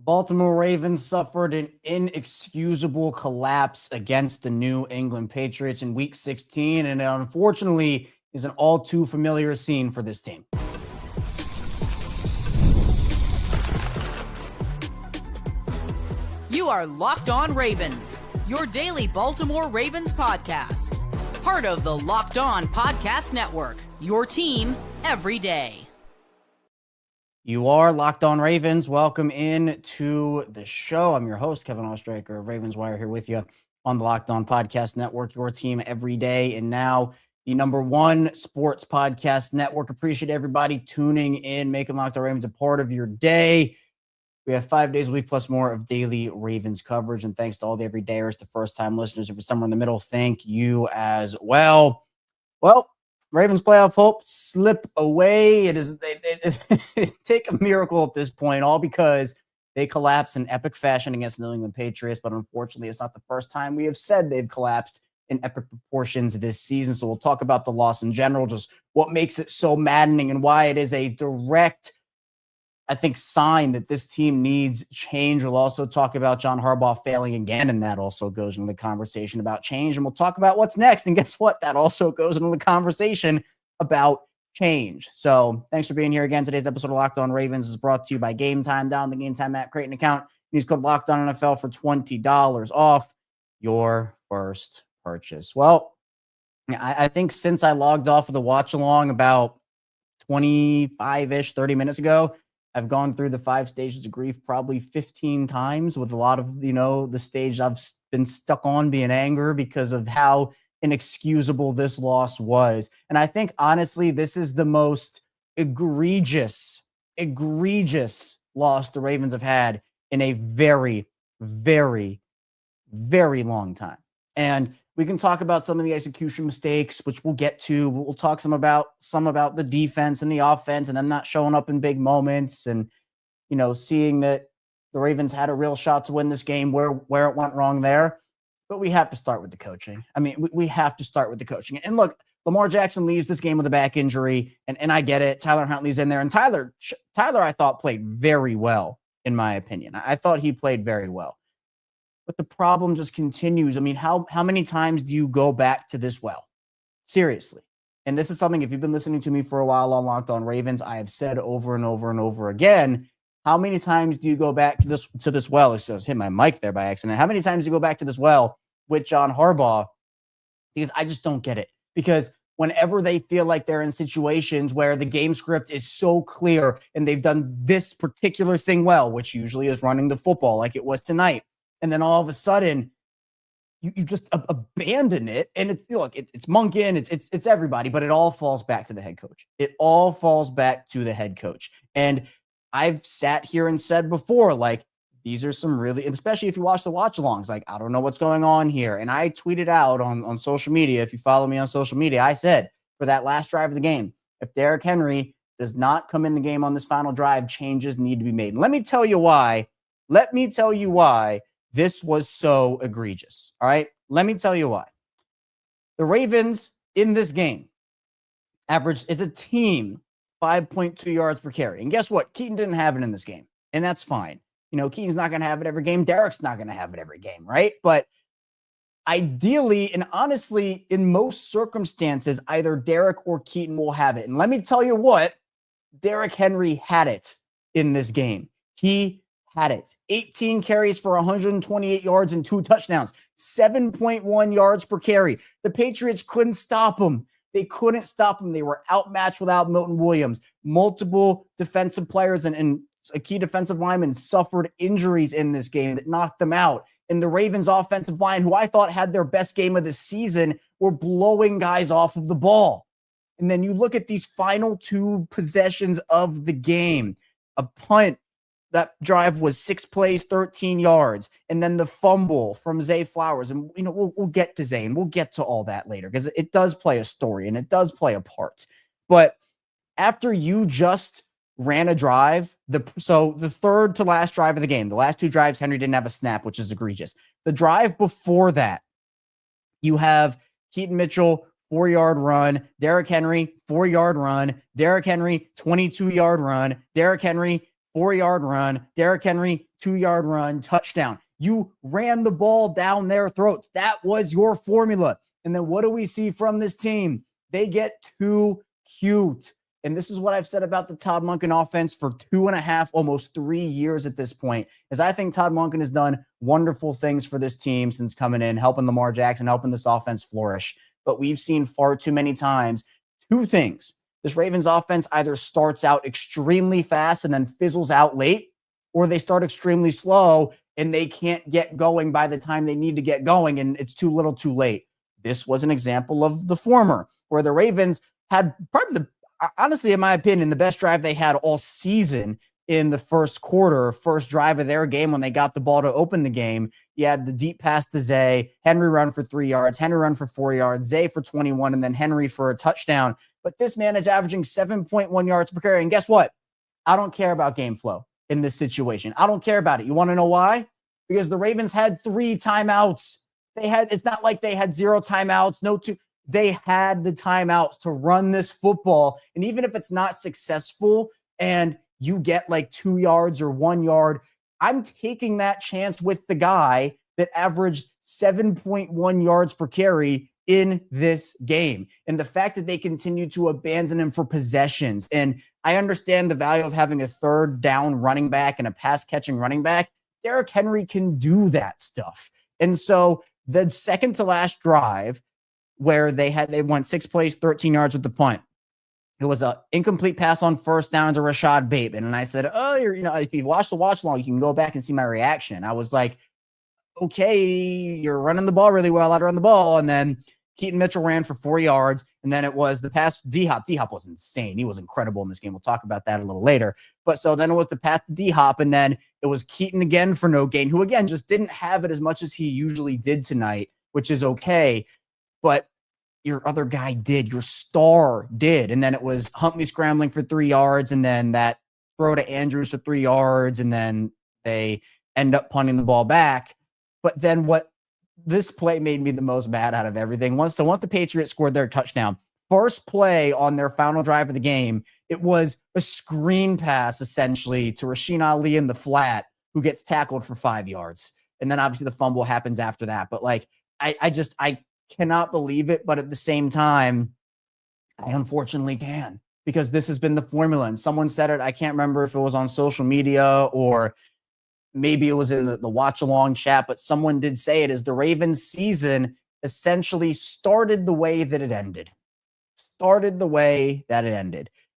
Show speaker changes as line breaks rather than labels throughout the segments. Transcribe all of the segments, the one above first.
Baltimore Ravens suffered an inexcusable collapse against the New England Patriots in Week 16, and it unfortunately is an all too familiar scene for this team.
You are Locked On Ravens, your daily Baltimore Ravens podcast. Part of the Locked On Podcast Network, your team every day.
You are Locked On Ravens. Welcome in to the show. I'm your host, Kevin Oestreicher of Ravens Wire, here with you on the Locked On Podcast Network, your team every day. And now the number one sports podcast network. Appreciate everybody tuning in, making Locked On Ravens a part of your day. We have 5 days a week plus more of daily Ravens coverage. And thanks to all the everydayers, the first-time listeners. If you're somewhere in the middle, thank you as well. Well, Ravens playoff hope slip away. It take a miracle at this point, all because they collapsed in epic fashion against the New England Patriots. But unfortunately, it's not the first time we have said they've collapsed in epic proportions this season. So we'll talk about the loss in general, just what makes it so maddening and why it is a direct, I think, sign that this team needs change. We'll also talk about John Harbaugh failing again, and that also goes into the conversation about change. And we'll talk about what's next. And guess what? That also goes into the conversation about change. So thanks for being here again. Today's episode of Locked On Ravens is brought to you by Gametime. Down the Gametime app, create an account. Use code Locked On NFL for $20 off your first purchase. Well, I think since I logged off of the watch along about 25-ish, 30 minutes ago, I've gone through the 5 stages of grief probably 15 times, with a lot of, the stage I've been stuck on being anger because of how inexcusable this loss was. And I think, honestly, this is the most egregious loss the Ravens have had in a very, very, very long time. And we can talk about some of the execution mistakes, which we'll get to. We'll talk some about the defense and the offense and them not showing up in big moments, and, seeing that the Ravens had a real shot to win this game where it went wrong there. But we have to start with the coaching. I mean, we have to start with the coaching. And look, Lamar Jackson leaves this game with a back injury, and I get it. Tyler Huntley's in there, and Tyler, I thought, played very well, in my opinion. I thought he played very well. But the problem just continues. I mean, how many times do you go back to this well? Seriously. And this is something, if you've been listening to me for a while on Locked On Ravens, I have said over and over and over again, how many times do you go back to this well? I just hit my mic there by accident. How many times do you go back to this well with John Harbaugh? Because I just don't get it. Because whenever they feel like they're in situations where the game script is so clear and they've done this particular thing well, which usually is running the football like it was tonight, and then all of a sudden, you just abandon it, and it's Monken, it's everybody, but it all falls back to the head coach. It all falls back to the head coach. And I've sat here and said before, like, these are some really, and especially if you watch the watch-alongs, like, I don't know what's going on here. And I tweeted out on social media, if you follow me on social media, I said, for that last drive of the game, if Derrick Henry does not come in the game on this final drive, changes need to be made. And let me tell you why this was so egregious. All right. Let me tell you why. The Ravens in this game averaged, as a team, 5.2 yards per carry. And guess what? Keaton didn't have it in this game. And that's fine. Keaton's not going to have it every game. Derrick's not going to have it every game. Right. But ideally, and honestly, in most circumstances, either Derrick or Keaton will have it. And let me tell you what, Derrick Henry had it in this game. He had it. 18 carries for 128 yards and 2 touchdowns, 7.1 yards per carry. The Patriots couldn't stop him. They couldn't stop him. They were outmatched without Milton Williams. Multiple defensive players and a key defensive lineman suffered injuries in this game that knocked them out. And the Ravens offensive line, who I thought had their best game of the season, were blowing guys off of the ball. And then you look at these final 2 possessions of the game. A punt, that drive was 6 plays, 13 yards. And then the fumble from Zay Flowers. And, we'll get to Zay, and we'll get to all that later, because it does play a story and it does play a part. But after you just ran a drive, the third to last drive of the game, the last 2 drives, Henry didn't have a snap, which is egregious. The drive before that, you have Keaton Mitchell, 4-yard run, Derrick Henry, 4-yard run, Derrick Henry, 22-yard run, Derrick Henry, 4-yard run. Derrick Henry, 2-yard run, touchdown. You ran the ball down their throats. That was your formula. And then what do we see from this team? They get too cute. And this is what I've said about the Todd Monken offense for 2.5, almost 3 years at this point, is I think Todd Monken has done wonderful things for this team since coming in, helping Lamar Jackson, helping this offense flourish. But we've seen far too many times two things. This Ravens offense either starts out extremely fast and then fizzles out late, or they start extremely slow and they can't get going by the time they need to get going, and it's too little too late. This was an example of the former, where the Ravens had probably honestly, in my opinion, the best drive they had all season in the first quarter, first drive of their game when they got the ball to open the game. You had the deep pass to Zay, Henry run for 3 yards, Henry run for 4 yards, Zay for 21, and then Henry for a touchdown. But this man is averaging 7.1 yards per carry. And guess what? I don't care about game flow in this situation. I don't care about it. You want to know why? Because the Ravens had 3 timeouts. It's not like they had 0 timeouts, no two. They had the timeouts to run this football. And even if it's not successful and you get like 2 yards or 1 yard, I'm taking that chance with the guy that averaged 7.1 yards per carry in this game. And the fact that they continue to abandon him for possessions. And I understand the value of having a third down running back and a pass catching running back. Derrick Henry can do that stuff. And so the second to last drive, where they went 6 plays, 13 yards with the punt. It was an incomplete pass on first down to Rashad Bateman. And I said, if you've watched the watch long, you can go back and see my reaction. I was like, okay, you're running the ball really well. I'd run the ball. And then Keaton Mitchell ran for 4 yards. And then it was the pass to D-Hop. D-Hop was insane. He was incredible in this game. We'll talk about that a little later. But so then it was the pass to D-Hop. And then it was Keaton again for no gain, who again just didn't have it as much as he usually did tonight, which is okay. But your other guy did, your star did. And then it was Huntley scrambling for 3 yards, and then that throw to Andrews for 3 yards, and then they end up punting the ball back. But then what this play made me the most mad out of everything. Once the Patriots scored their touchdown, first play on their final drive of the game, it was a screen pass essentially to Rasheen Ali in the flat, who gets tackled for 5 yards. And then obviously the fumble happens after that. But like, I cannot believe it, but at the same time, I unfortunately can, because this has been the formula. And someone said it, I can't remember if it was on social media or maybe it was in the watch along chat, but someone did say it, is the Ravens season essentially started the way that it ended.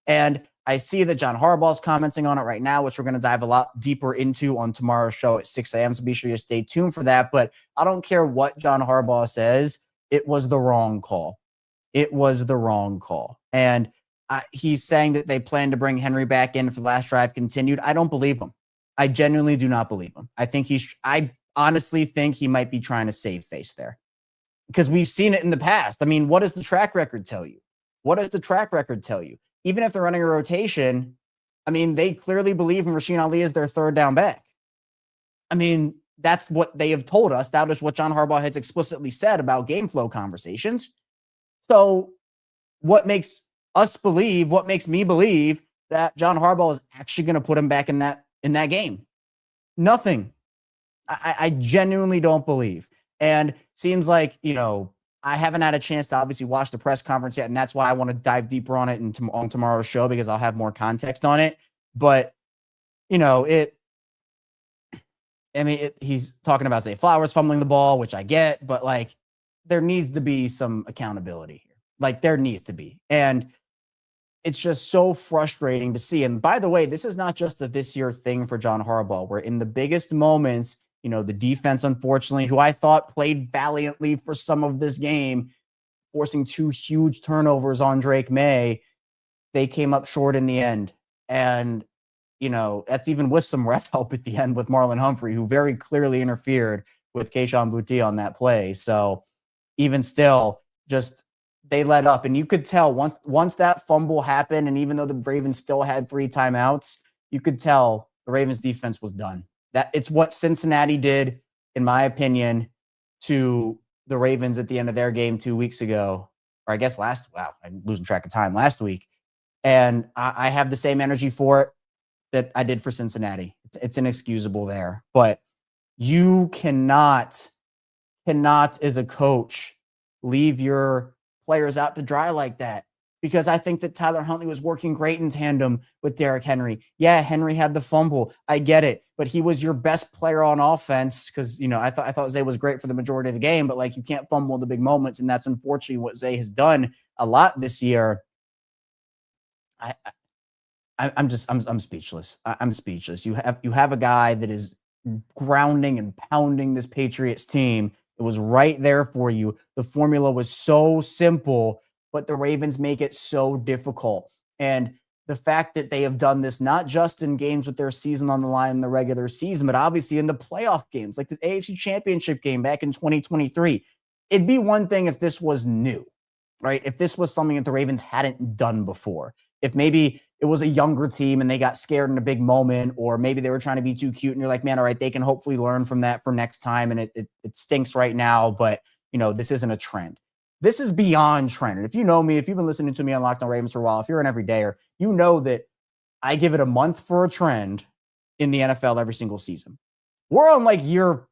And I see that John Harbaugh is commenting on it right now, which we're going to dive a lot deeper into on tomorrow's show at 6 a.m. So be sure you stay tuned for that. But I don't care what John Harbaugh says. It was the wrong call. And he's saying that they plan to bring Henry back in if the last drive continued. I don't believe him. I genuinely do not believe him. I honestly think he might be trying to save face there, because we've seen it in the past. I mean, what does the track record tell you? Even if they're running a rotation, I mean, they clearly believe in Rasheen Ali as their third down back. I mean, that's what they have told us. That is what John Harbaugh has explicitly said about game flow conversations. So what makes me believe that John Harbaugh is actually going to put him back in that game? Nothing. I genuinely don't believe. And seems like, I haven't had a chance to obviously watch the press conference yet, and that's why I want to dive deeper on it on tomorrow's show, because I'll have more context on it. But, he's talking about Zay Flowers fumbling the ball, which I get, but like, there needs to be some accountability here. Like, there needs to be. And it's just so frustrating to see. And by the way, this is not just a this year thing for John Harbaugh, where in the biggest moments, the defense, unfortunately, who I thought played valiantly for some of this game, forcing 2 huge turnovers on Drake Maye, they came up short in the end. And, that's even with some ref help at the end with Marlon Humphrey, who very clearly interfered with Kayshon Boutte on that play. So even still, just they let up. And you could tell once that fumble happened, and even though the Ravens still had 3 timeouts, you could tell the Ravens defense was done. That it's what Cincinnati did, in my opinion, to the Ravens at the end of their game 2 weeks ago, or I guess I'm losing track of time, last week. And I have the same energy for it. that I did for Cincinnati. It's inexcusable there. But you cannot as a coach leave your players out to dry like that, because I think that Tyler Huntley was working great in tandem with Derrick Henry. Yeah, Henry had the fumble. I get it, but he was your best player on offense because, I thought Zay was great for the majority of the game, but like you can't fumble the big moments, and that's unfortunately what Zay has done a lot this year. I'm speechless. I'm speechless. You have a guy that is grounding and pounding this Patriots team. It was right there for you. The formula was so simple, but the Ravens make it so difficult. And the fact that they have done this not just in games with their season on the line in the regular season, but obviously in the playoff games, like the AFC Championship game back in 2023. It'd be one thing if this was new, right? If this was something that the Ravens hadn't done before. If maybe it was a younger team and they got scared in a big moment, or maybe they were trying to be too cute and you're like, man, all right, they can hopefully learn from that for next time. And it stinks right now, but this isn't a trend. This is beyond trend. And if you know me, if you've been listening to me on Locked On Ravens for a while, if you're an everydayer, you know that I give it a month for a trend in the NFL every single season. We're on like year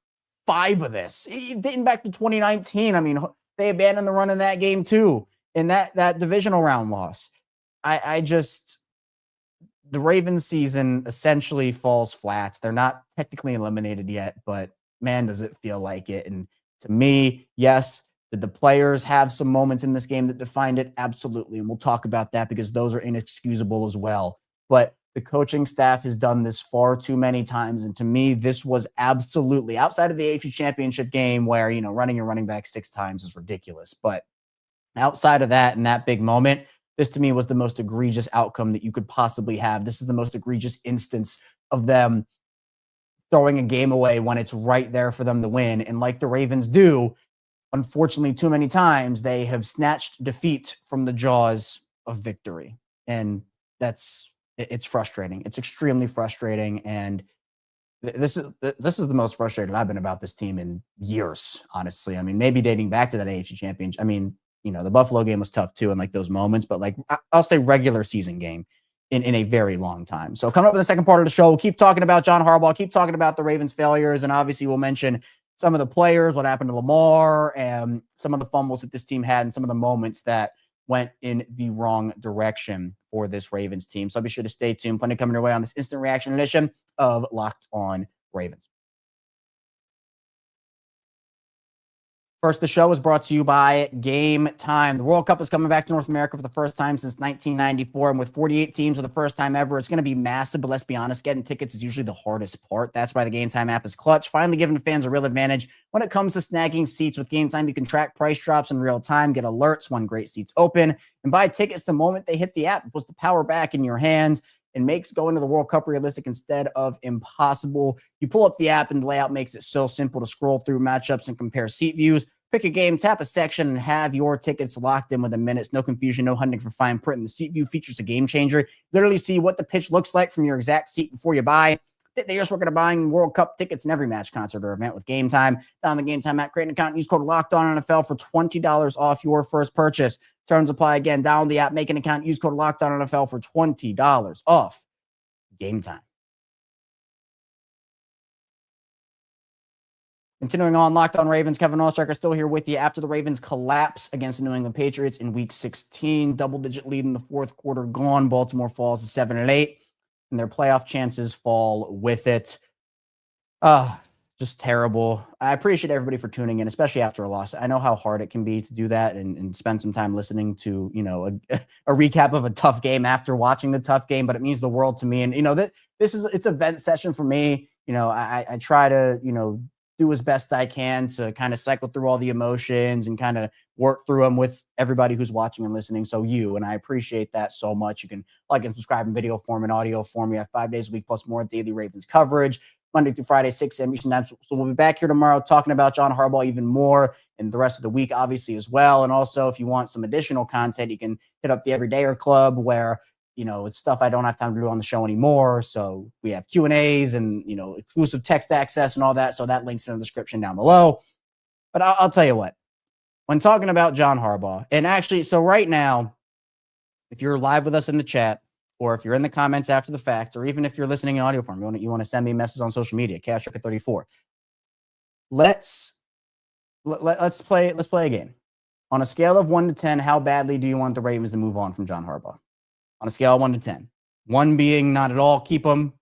5 of this, dating back to 2019. I mean, they abandoned the run in that game too, in that divisional round loss. The Ravens season essentially falls flat. They're not technically eliminated yet, but man, does it feel like it. And to me, yes, did the players have some moments in this game that defined it? Absolutely. And we'll talk about that because those are inexcusable as well. But the coaching staff has done this far too many times. And to me, this was absolutely outside of the AFC Championship game where, running your running back 6 times is ridiculous. But outside of that, in that big moment, this to me was the most egregious outcome that you could possibly have. This is the most egregious instance of them throwing a game away when it's right there for them to win. And like the Ravens do, unfortunately, too many times, they have snatched defeat from the jaws of victory. And it's frustrating. It's extremely frustrating. And this is the most frustrated I've been about this team in years, honestly. I mean, maybe dating back to that AFC Championship. I mean, the Buffalo game was tough too in like those moments, but like I'll say regular season game in a very long time. So coming up in the second part of the show, we'll keep talking about John Harbaugh, keep talking about the Ravens' failures, and obviously we'll mention some of the players, what happened to Lamar, and some of the fumbles that this team had, and some of the moments that went in the wrong direction for this Ravens team. So be sure to stay tuned. Plenty coming your way on this instant reaction edition of Locked On Ravens. First, the show is brought to you by Gametime. The World Cup is coming back to North America for the first time since 1994. And with 48 teams for the first time ever, it's going to be massive. But let's be honest, getting tickets is usually the hardest part. That's why the Gametime app is clutch, finally giving the fans a real advantage when it comes to snagging seats. With Gametime, you can track price drops in real time, get alerts when great seats open, and buy tickets the moment they hit the app. It puts the power back in your hands and makes going to the World Cup realistic instead of impossible. You pull up the app and the layout makes it so simple to scroll through matchups and compare seat views. Pick a game, tap a section, and have your tickets locked in within minutes. No confusion, no hunting for fine print. And the seat view features a game changer. Literally see what the pitch looks like from your exact seat before you buy. They just working on buying World Cup tickets in every match, concert, or event with Gametime. Down the Gametime app, create an account, use code LOCKEDONNFL for $20 off your first purchase. Terms apply. Again, download the app, make an account, use code LOCKEDONNFL for $20 off Gametime. Continuing on, Locked On Ravens, Kevin Oestreicher still here with you after the Ravens collapse against the New England Patriots in Week 16. Double-digit lead in the fourth quarter gone. Baltimore falls to 7-8, and their playoff chances fall with it. Just terrible. I appreciate everybody for tuning in, especially after a loss. I know how hard it can be to do that and spend some time listening to, a recap of a tough game after watching the tough game, but it means the world to me. And, it's a vent session for me. I try to, do as best I can to kind of cycle through all the emotions and kind of work through them with everybody who's watching and listening. So and I appreciate that so much. You can like and subscribe in video form and audio form. We have 5 days a week plus more daily Ravens coverage, Monday through Friday, 6 a.m. Eastern time. So we'll be back here tomorrow talking about John Harbaugh even more and the rest of the week, obviously, as well. And also, if you want some additional content, you can hit up the Everydayer Club where it's stuff I don't have time to do on the show anymore. So we have Q&As and, exclusive text access and all that. So that link's in the description down below. But I'll tell you what, when talking about John Harbaugh, and actually, so right now, if you're live with us in the chat or if you're in the comments after the fact, or even if you're listening in audio form, you want to send me a message on social media, CashRocket34. Let's play a game. On a scale of 1 to 10, how badly do you want the Ravens to move on from John Harbaugh? On a scale of 1 to 10. 1 being not at all, keep him.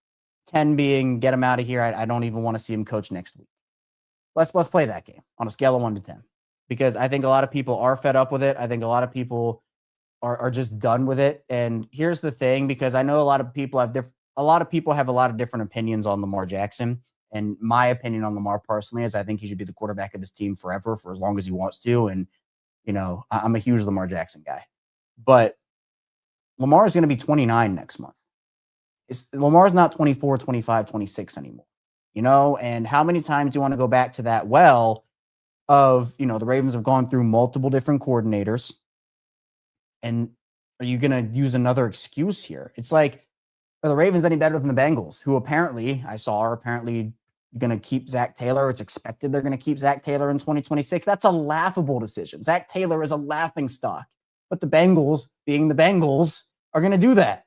10 being get him out of here. I don't even want to see him coach next week. Let's play that game on a scale of 1 to 10, because I think a lot of people are fed up with it. I think a lot of people are just done with it. And here's the thing, because I know a lot of people have a lot of different opinions on Lamar Jackson. And my opinion on Lamar personally is I think he should be the quarterback of this team forever for as long as he wants to. And, I'm a huge Lamar Jackson guy. But Lamar is going to be 29 next month. Lamar's not 24, 25, 26 anymore. And how many times do you want to go back to that well of, the Ravens have gone through multiple different coordinators. And are you going to use another excuse here? It's like, are the Ravens any better than the Bengals, who apparently are going to keep Zach Taylor? It's expected they're going to keep Zach Taylor in 2026. That's a laughable decision. Zach Taylor is a laughing stock. But the Bengals, being the Bengals, are going to do that.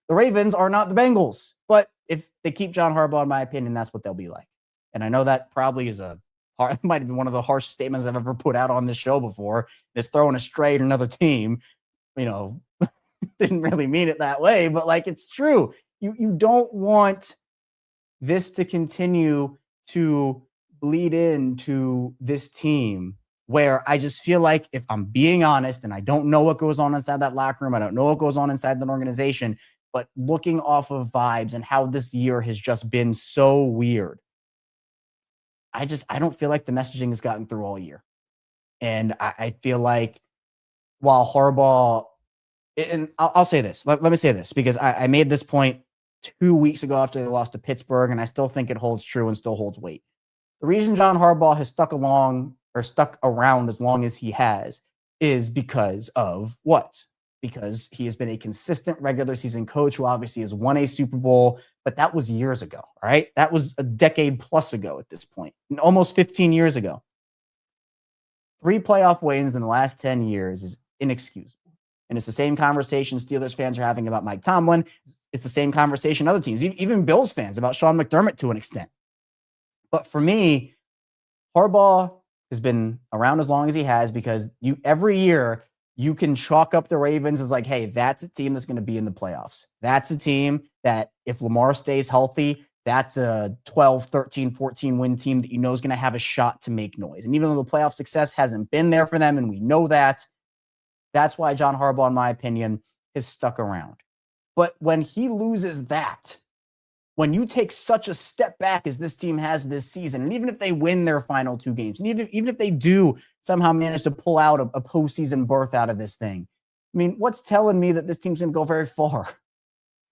The Ravens are not the Bengals. But if they keep John Harbaugh, in my opinion, that's what they'll be like. And I know that probably is might have been one of the harsh statements I've ever put out on this show before. Is throwing a stray at another team. Didn't really mean it that way, but it's true. You don't want this to continue to bleed into this team, where I just feel like, if I'm being honest, and I don't know what goes on inside that locker room, I don't know what goes on inside that organization, but looking off of vibes and how this year has just been so weird, I don't feel like the messaging has gotten through all year. And I feel like while Harbaugh, and I'll say this, let me say this, because I made this point 2 weeks ago after they lost to Pittsburgh, and I still think it holds true and still holds weight. The reason John Harbaugh has stuck around as long as he has is because of what? Because he has been a consistent regular season coach who obviously has won a Super Bowl, but that was years ago, right? That was a decade plus ago at this point, almost 15 years ago. 3 playoff wins in the last 10 years is inexcusable. And it's the same conversation Steelers fans are having about Mike Tomlin. It's the same conversation other teams, even Bills fans, about Sean McDermott to an extent. But for me, Harbaugh has been around as long as he has, because every year you can chalk up the Ravens as like, hey, that's a team that's going to be in the playoffs. That's a team that, if Lamar stays healthy, that's a 12, 13, 14 win team that is going to have a shot to make noise. And even though the playoff success hasn't been there for them, and we know that, that's why John Harbaugh, in my opinion, has stuck around. But when he loses that, when you take such a step back as this team has this season, and even if they win their final 2 games, and even if they do somehow manage to pull out a postseason berth out of this thing, what's telling me that this team's going to go very far?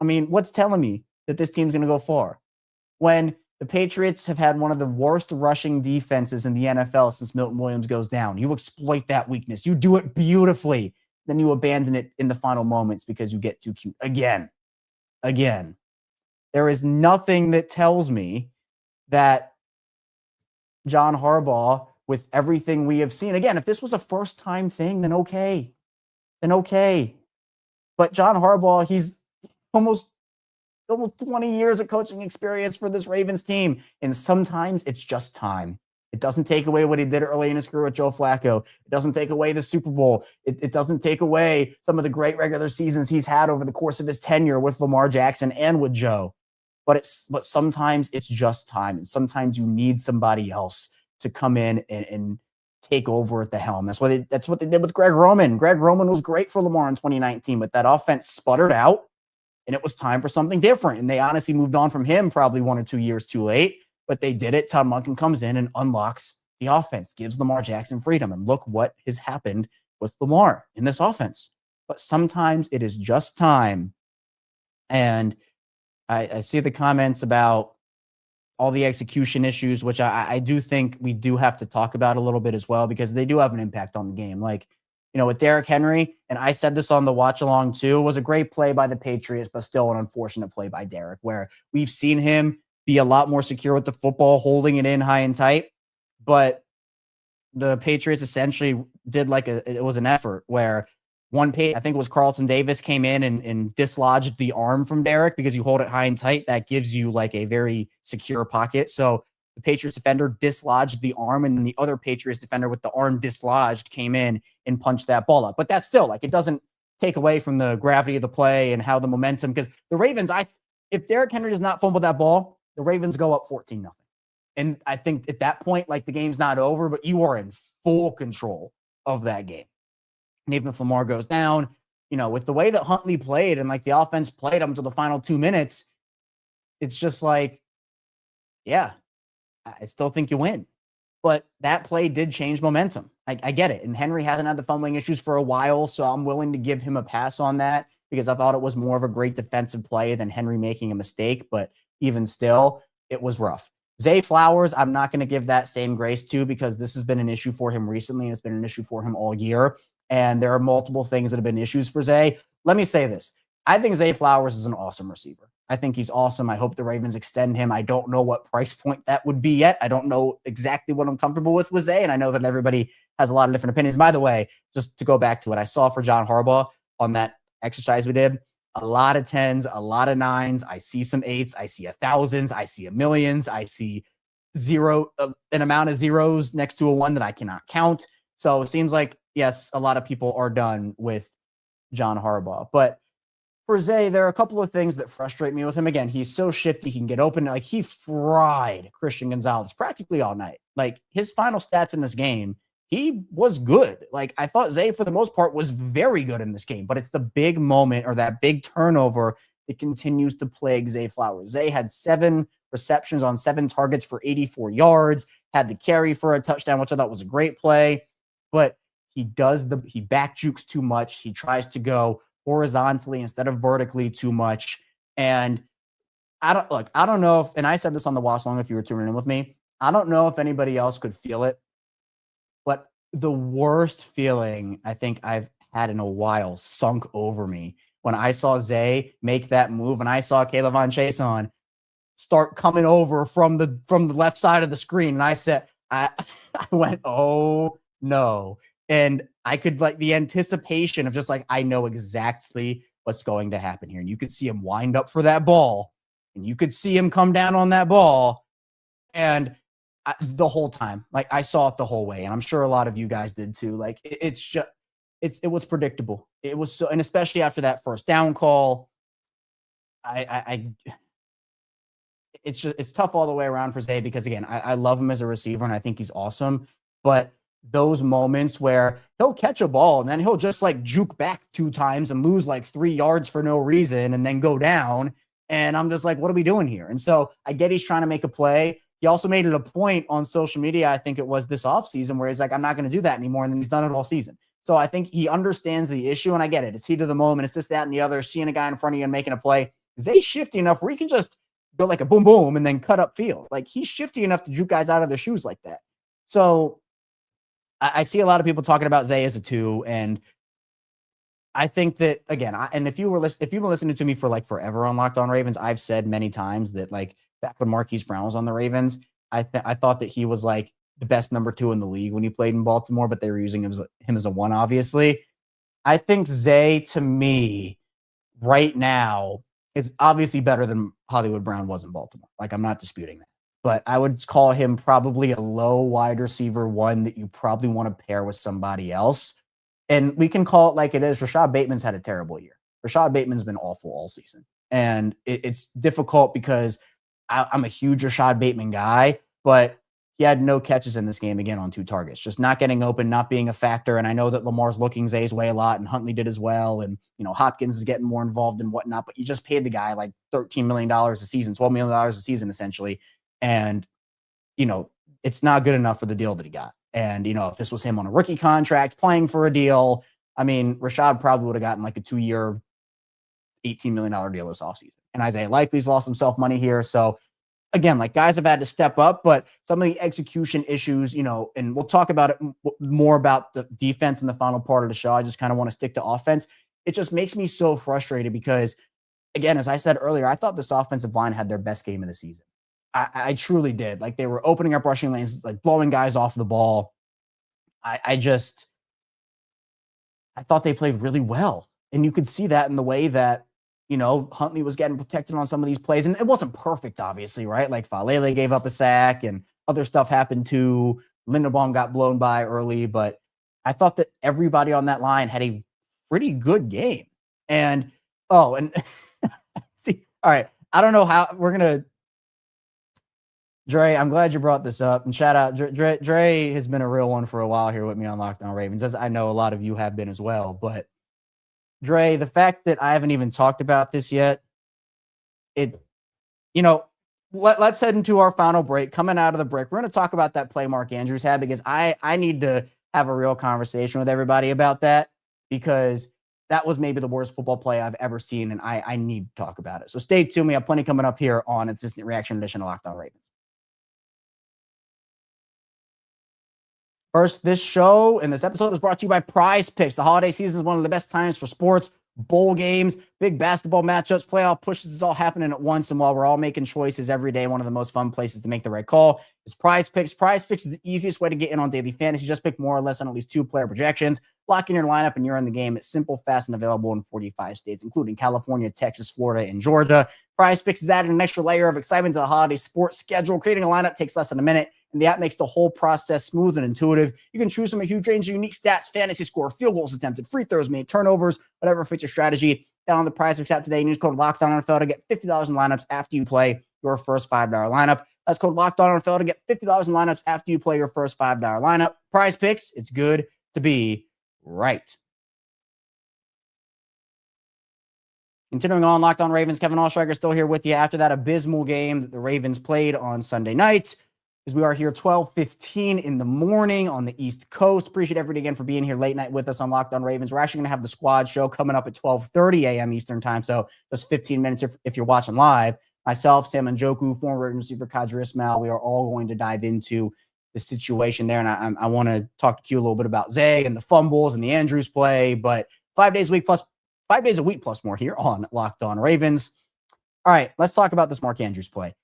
What's telling me that this team's going to go far? When the Patriots have had one of the worst rushing defenses in the NFL since Milton Williams goes down, you exploit that weakness. You do it beautifully. Then you abandon it in the final moments because you get too cute. Again. There is nothing that tells me that John Harbaugh, with everything we have seen, again, if this was a first-time thing, then okay. But John Harbaugh, he's almost 20 years of coaching experience for this Ravens team. And sometimes it's just time. It doesn't take away what he did early in his career with Joe Flacco. It doesn't take away the Super Bowl. It doesn't take away some of the great regular seasons he's had over the course of his tenure with Lamar Jackson and with Joe. But sometimes it's just time. And sometimes you need somebody else to come in and take over at the helm. That's what they did with Greg Roman. Greg Roman was great for Lamar in 2019, but that offense sputtered out. And it was time for something different. And they honestly moved on from him probably 1 or 2 years too late. But they did it. Todd Monken comes in and unlocks the offense, gives Lamar Jackson freedom. And look what has happened with Lamar in this offense. But sometimes it is just time. And I see the comments about all the execution issues, which I do think we do have to talk about a little bit as well, because they do have an impact on the game. With Derrick Henry, and I said this on the watch along too, was a great play by the Patriots, but still an unfortunate play by Derrick, where we've seen him be a lot more secure with the football, holding it in high and tight. But the Patriots essentially did it was an effort where I think it was Carlton Davis came in and dislodged the arm from Derrick because you hold it high and tight. That gives you like a very secure pocket. So the Patriots defender dislodged the arm, and the other Patriots defender with the arm dislodged came in and punched that ball up. But that's still like, it doesn't take away from the gravity of the play and how the momentum, because the Ravens, if Derrick Henry does not fumble that ball, the Ravens go up 14-0. And I think at that point, like, the game's not over, but you are in full control of that game. And even if Lamar goes down, with the way that Huntley played and like the offense played up until the final 2 minutes, it's just like, yeah, I still think you win. But that play did change momentum. I get it. And Henry hasn't had the fumbling issues for a while, so I'm willing to give him a pass on that because I thought it was more of a great defensive play than Henry making a mistake. But even still, it was rough. Zay Flowers, I'm not going to give that same grace to, because this has been an issue for him recently, and it's been an issue for him all year. And there are multiple things that have been issues for Zay. Let me say this. I think Zay Flowers is an awesome receiver. I think he's awesome. I hope the Ravens extend him. I don't know what price point that would be yet. I don't know exactly what I'm comfortable with Zay, and I know that everybody has a lot of different opinions. By the way, just to go back to it, I saw for John Harbaugh on that exercise we did, a lot of 10s, a lot of 9s. I see some 8s. I see 1,000s. I see 1,000,000s. I see an amount of zeros next to a 1 that I cannot count. So it seems like, yes, a lot of people are done with John Harbaugh. But for Zay, there are a couple of things that frustrate me with him. Again, he's so shifty. He can get open. Like, he fried Christian Gonzalez practically all night. Like, his final stats in this game, he was good. Like, I thought Zay, for the most part, was very good in this game. But it's the big moment or that big turnover that continues to plague Zay Flowers. Zay had 7 receptions on 7 targets for 84 yards, had the carry for a touchdown, which I thought was a great play. But he back jukes too much. He tries to go horizontally instead of vertically too much. And I don't know if, and I said this on the watch long if you were tuning in with me, I don't know if anybody else could feel it, but the worst feeling I think I've had in a while sunk over me when I saw Zay make that move, and I saw Kayvon Chaisson start coming over from the left side of the screen. And I said, I went, oh no. And I could, like, the anticipation of just like, I know exactly what's going to happen here. And you could see him wind up for that ball, and you could see him come down on that ball. And the whole time, like, I saw it the whole way. And I'm sure a lot of you guys did too. Like, it was predictable. It was so, and especially after that first down call, it's tough all the way around for Zay, because again, I love him as a receiver and I think he's awesome. But those moments where he'll catch a ball and then he'll just like juke back 2 times and lose like 3 yards for no reason and then go down. And I'm just like, what are we doing here? And so I get he's trying to make a play. He also made it a point on social media, I think it was this offseason, where he's like, I'm not going to do that anymore. And then he's done it all season. So I think he understands the issue, and I get it. It's heat of the moment. It's this, that, and the other, seeing a guy in front of you and making a play. Zay's shifty enough where he can just go like a boom, boom, and then cut up field. Like, he's shifty enough to juke guys out of their shoes like that. So I see a lot of people talking about Zay as a 2, and I think that, again, if you've been listening to me for like forever on Locked On Ravens, I've said many times that, like, back when Marquise Brown was on the Ravens, I thought that he was like the best number 2 in the league when he played in Baltimore, but they were using him as a 1, obviously. I think Zay, to me, right now, is obviously better than Hollywood Brown was in Baltimore. Like, I'm not disputing that. But I would call him probably a low wide receiver 1 that you probably want to pair with somebody else. And we can call it like it is. Rashad Bateman's had a terrible year. Rashad Bateman's been awful all season. And it's difficult because I'm a huge Rashad Bateman guy, but he had no catches in this game, again, on 2 targets. Just not getting open, not being a factor. And I know that Lamar's looking Zay's way a lot, and Huntley did as well. And, Hopkins is getting more involved and whatnot. But you just paid the guy like $13 million a season, $12 million a season, essentially. And, it's not good enough for the deal that he got. And, if this was him on a rookie contract playing for a deal, I mean, Rashad probably would have gotten like a 2-year, $18 million deal this offseason. And Isaiah Likely's lost himself money here. So, again, like, guys have had to step up, but some of the execution issues, and we'll talk about it more about the defense in the final part of the show. I just kind of want to stick to offense. It just makes me so frustrated because, again, as I said earlier, I thought this offensive line had their best game of the season. I truly did. Like, they were opening up rushing lanes, like blowing guys off the ball. I I thought they played really well. And you could see that in the way that, Huntley was getting protected on some of these plays. And it wasn't perfect, obviously, right? Like Falele gave up a sack and other stuff happened too. Linderbaum got blown by early, but I thought that everybody on that line had a pretty good game. And, see, all right, I don't know how we're going to, Dre, I'm glad you brought this up. And shout out, Dre has been a real one for a while here with me on Locked On Ravens, as I know a lot of you have been as well. But Dre, the fact that I haven't even talked about this yet, let's head into our final break. Coming out of the break, we're going to talk about that play Mark Andrews had, because I need to have a real conversation with everybody about that, because that was maybe the worst football play I've ever seen, and I need to talk about it. So stay tuned. We have plenty coming up here on its Instant Reaction edition of Locked On Ravens. First, this show and this episode is brought to you by PrizePicks. The holiday season is one of the best times for sports, bowl games, big basketball matchups, playoff pushes. It's all happening at once. And while we're all making choices every day, one of the most fun places to make the right call is PrizePicks. PrizePicks is the easiest way to get in on daily fantasy. Just pick more or less on at least 2 player projections, lock in your lineup, and you're in the game. It's simple, fast, and available in 45 states, including California, Texas, Florida, and Georgia. PrizePicks has added an extra layer of excitement to the holiday sports schedule. Creating a lineup takes less than a minute, and the app makes the whole process smooth and intuitive. You can choose from a huge range of unique stats: fantasy score, field goals attempted, free throws made, turnovers, whatever fits your strategy. Download the PrizePicks app today and use code LOCKEDONNFL to get $50 in lineups after you play your first $5 lineup. That's code LOCKEDONNFL to get $50 in lineups after you play your first $5 lineup. PrizePicks, it's good to be right. Continuing on, Locked On Ravens, Kevin Oestreicher still here with you after that abysmal game that the Ravens played on Sunday night. As we are here 12:15 in the morning on the East Coast. Appreciate everybody again for being here late night with us on Locked On Ravens. We're actually going to have the squad show coming up at 12:30 a.m. Eastern time, so just 15 minutes if you're watching live. Myself, Sam Njoku, former Ravens receiver Kadri Ismail, we are all going to dive into the situation there, and I want to talk to Q a little bit about Zay and the fumbles and the Andrews play, but 5 days a week plus more here on Locked On Ravens. All right, let's talk about this Mark Andrews play.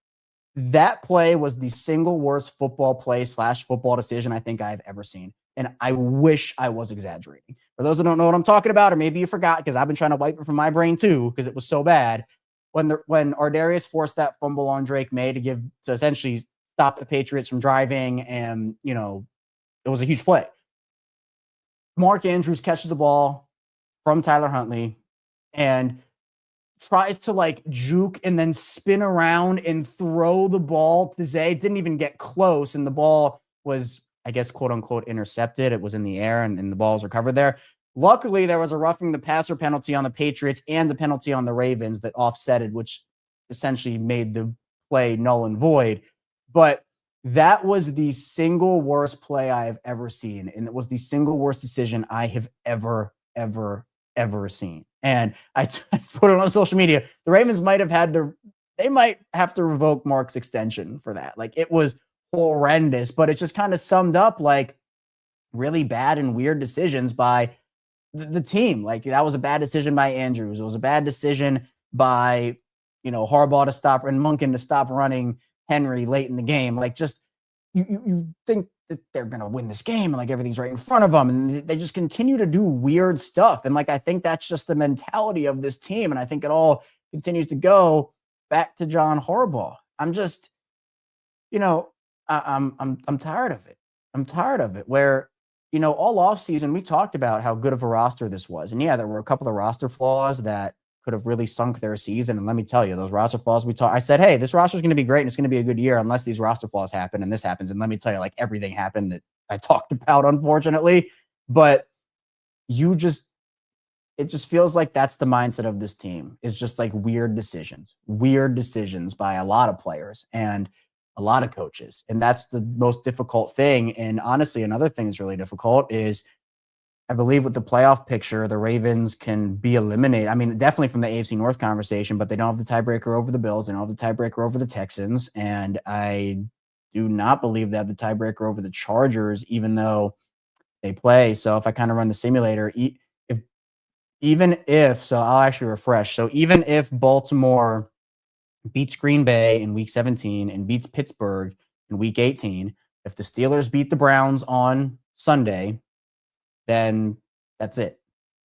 That play was the single worst football play / football decision I think I've ever seen. And I wish I was exaggerating. For those who don't know what I'm talking about, or maybe you forgot because I've been trying to wipe it from my brain too, because it was so bad. When Ardarius forced that fumble on Drake Maye to essentially stop the Patriots from driving, and, it was a huge play. Mark Andrews catches the ball from Tyler Huntley and tries to juke and then spin around and throw the ball to Zay. Didn't even get close, and the ball was, I guess, quote unquote, intercepted. It was in the air, and the ball was recovered there. Luckily, there was a roughing the passer penalty on the Patriots and the penalty on the Ravens that offsetted, which essentially made the play null and void. But that was the single worst play I have ever seen, and it was the single worst decision I have ever seen. And I put it on social media. The Ravens might have to revoke Mark's extension for that. It was horrendous, but it just kind of summed up really bad and weird decisions by the team. That was a bad decision by Andrews. It was a bad decision by, Harbaugh to stop and Munkin to stop running Henry late in the game. You think that they're going to win this game and everything's right in front of them, and they just continue to do weird stuff. And I think that's just the mentality of this team. And I think it all continues to go back to John Harbaugh. I'm just, I'm tired of it. I'm tired of it where, all offseason we talked about how good of a roster this was. And yeah, there were a couple of roster flaws that could have really sunk their season. And let me tell you, those roster flaws I said, hey, this roster is going to be great and it's going to be a good year unless these roster flaws happen and this happens. And let me tell you, everything happened that I talked about, unfortunately. But it just feels like that's the mindset of this team, is just weird decisions by a lot of players and a lot of coaches. And that's the most difficult thing. And honestly, another thing that's really difficult is, I believe with the playoff picture, the Ravens can be eliminated. I mean, definitely from the AFC North conversation, but they don't have the tiebreaker over the Bills. They don't have the tiebreaker over the Texans. And I do not believe they have the tiebreaker over the Chargers, even though they play. So if I kind of run the simulator, so I'll actually refresh. So even if Baltimore beats Green Bay in week 17 and beats Pittsburgh in week 18, if the Steelers beat the Browns on Sunday, then that's it.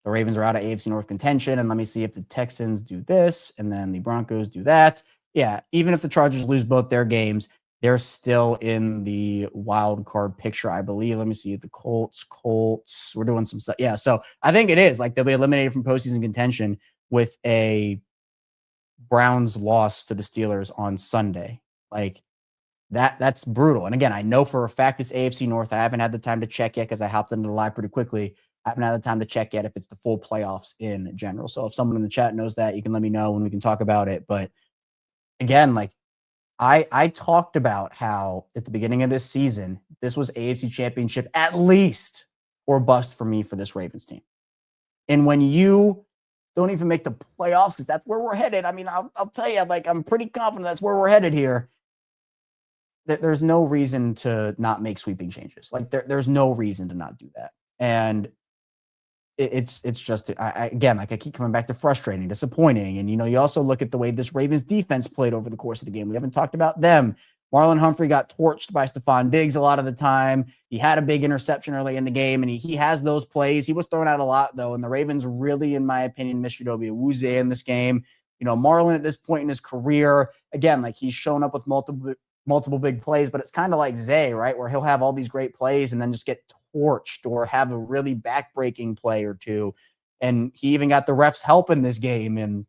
The Ravens are out of AFC North contention, and let me see if the Texans do this, and then the Broncos do that. Yeah, even if the Chargers lose both their games, they're still in the wild card picture, I believe. Let me see. The Colts. We're doing some stuff. Yeah, so I think it is. Like, they'll be eliminated from postseason contention with a Browns loss to the Steelers on Sunday. Like, that's brutal. And again, I know for a fact it's AFC North. I haven't had the time to check yet because I hopped into the live pretty quickly. I haven't had the time to check yet if it's the full playoffs in general. So if someone in the chat knows that, you can let me know and we can talk about it. But again, like, I talked about how at the beginning of this season, this was AFC Championship at least or bust for me for this Ravens team. And when you don't even make the playoffs, because that's where we're headed. I mean, I'll tell you, like, I'm pretty confident that's where we're headed here. That there's no reason to not make sweeping changes. Like, there's no reason to not do that. And it's just, again, like, I keep coming back to frustrating, disappointing. And, you also look at the way this Ravens defense played over the course of the game. We haven't talked about them. Marlon Humphrey got torched by Stephon Diggs a lot of the time. He had a big interception early in the game, and he has those plays. He was thrown out a lot, though, and the Ravens really, in my opinion, missed Chidobe Awuzie in this game. Marlon at this point in his career, again, like, he's shown up with multiple big plays, but it's kind of like Zay, right, where he'll have all these great plays and then just get torched or have a really back-breaking play or two. And he even got the refs help in this game, and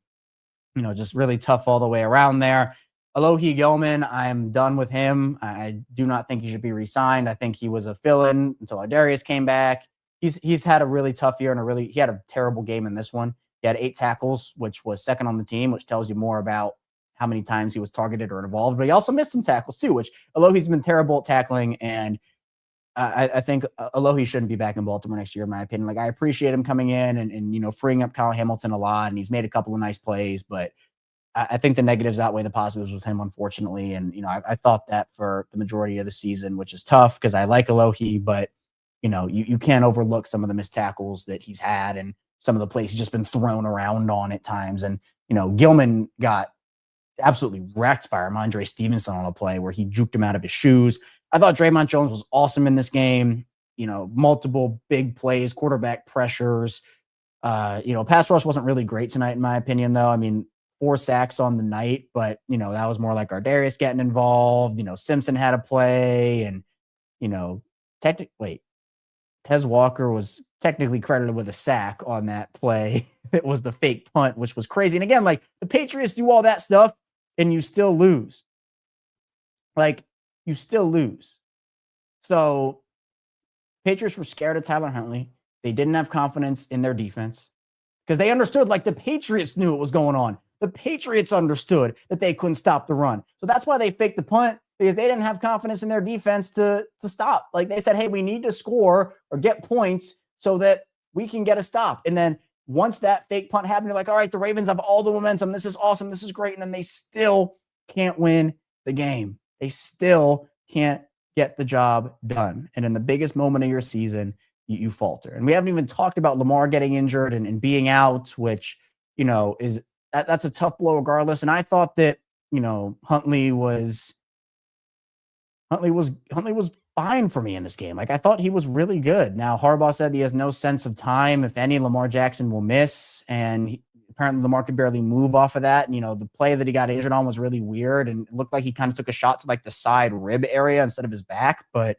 just really tough all the way around there. Alohi Gilman, I'm done with him. I do not think he should be re-signed. I think he was a fill-in until Ardarius came back. He's had a really tough year, and he had a terrible game in this one. He had 8 tackles, which was second on the team, which tells you more about how many times he was targeted or involved. But he also missed some tackles too, which Alohi's been terrible at tackling, and I think Alohi shouldn't be back in Baltimore next year, in my opinion. Like, I appreciate him coming in and freeing up Kyle Hamilton a lot, and he's made a couple of nice plays, but I think the negatives outweigh the positives with him, unfortunately. And, I thought that for the majority of the season, which is tough because I like Alohi, but, you can't overlook some of the missed tackles that he's had and some of the plays he's just been thrown around on at times. And, Gilman got absolutely wrecked by Ramondre Stevenson on a play where he juked him out of his shoes. I thought Draymond Jones was awesome in this game. Multiple big plays, quarterback pressures. Pass rush wasn't really great tonight, in my opinion, though. I mean, 4 sacks on the night, but, that was more like Ardarius getting involved. Simpson had a play, and, Tez Walker was technically credited with a sack on that play. It was the fake punt, which was crazy. And again, like, the Patriots do all that stuff and you still lose. Like, you still lose. So Patriots were scared of Tyler Huntley. They didn't have confidence in their defense because they understood, like, the Patriots knew what was going on. The Patriots understood that they couldn't stop the run. So that's why they faked the punt, because they didn't have confidence in their defense to stop. Like, they said, hey, we need to score or get points so that we can get a stop. And then once that fake punt happened, you're like, all right, the Ravens have all the momentum. This is awesome. This is great. And then they still can't win the game. They still can't get the job done. And in the biggest moment of your season, you falter. And we haven't even talked about Lamar getting injured and being out, which, is that's a tough blow regardless. And I thought that, Huntley was fine for me in this game. Like, I thought he was really good. Now, Harbaugh said he has no sense of time. If any, Lamar Jackson will miss. And apparently Lamar could barely move off of that. And, the play that he got injured on was really weird. And it looked like he kind of took a shot to, like, the side rib area instead of his back. But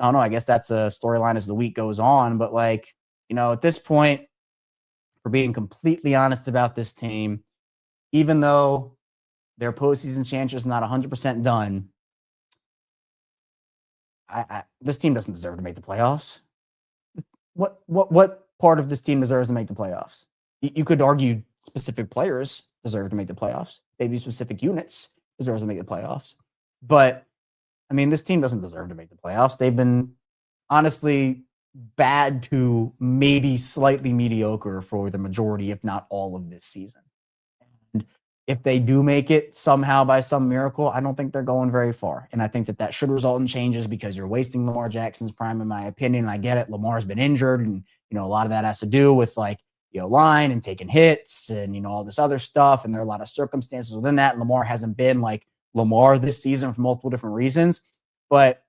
I don't know. I guess that's a storyline as the week goes on. But, like, at this point, for being completely honest about this team, even though their postseason chance is not 100% done, this team doesn't deserve to make the playoffs. What part of this team deserves to make the playoffs? You could argue specific players deserve to make the playoffs. Maybe specific units deserve to make the playoffs. But, I mean, this team doesn't deserve to make the playoffs. They've been, honestly, bad to maybe slightly mediocre for the majority, if not all, of this season. And if they do make it somehow by some miracle, I don't think they're going very far. And I think that should result in changes because you're wasting Lamar Jackson's prime, in my opinion. I get it. Lamar's been injured, and, a lot of that has to do with, like, line and taking hits and, all this other stuff. And there are a lot of circumstances within that. Lamar hasn't been like Lamar this season for multiple different reasons. But,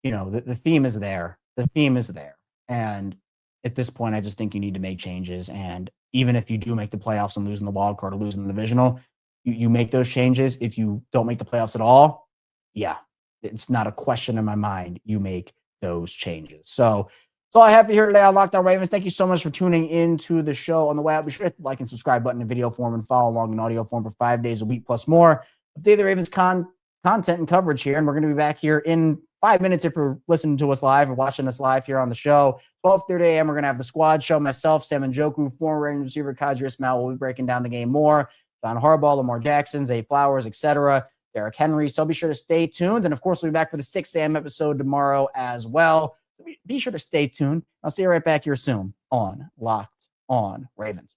the theme is there. The theme is there. And at this point, I just think you need to make changes. And even if you do make the playoffs and losing the wild card or losing the divisional, you make those changes. If you don't make the playoffs at all, yeah, it's not a question in my mind. You make those changes. So that's all I have for here today on Locked On Ravens. Thank you so much for tuning into the show on the way out. Be sure to hit the like and subscribe button in video form and follow along in audio form for 5 days a week plus more of Daily Ravens content and coverage here. And we're going to be back here in 5 minutes if you're listening to us live or watching us live here on the show. 12:30 a.m. We're going to have the squad show. Myself, Sam and Joku, former Ravens receiver Kadri Ismail will be breaking down the game more. John Harbaugh, Lamar Jackson, Zay Flowers, etc. Derrick Henry. So be sure to stay tuned. And of course, we'll be back for the 6 a.m. episode tomorrow as well. So be sure to stay tuned. I'll see you right back here soon on Locked On Ravens.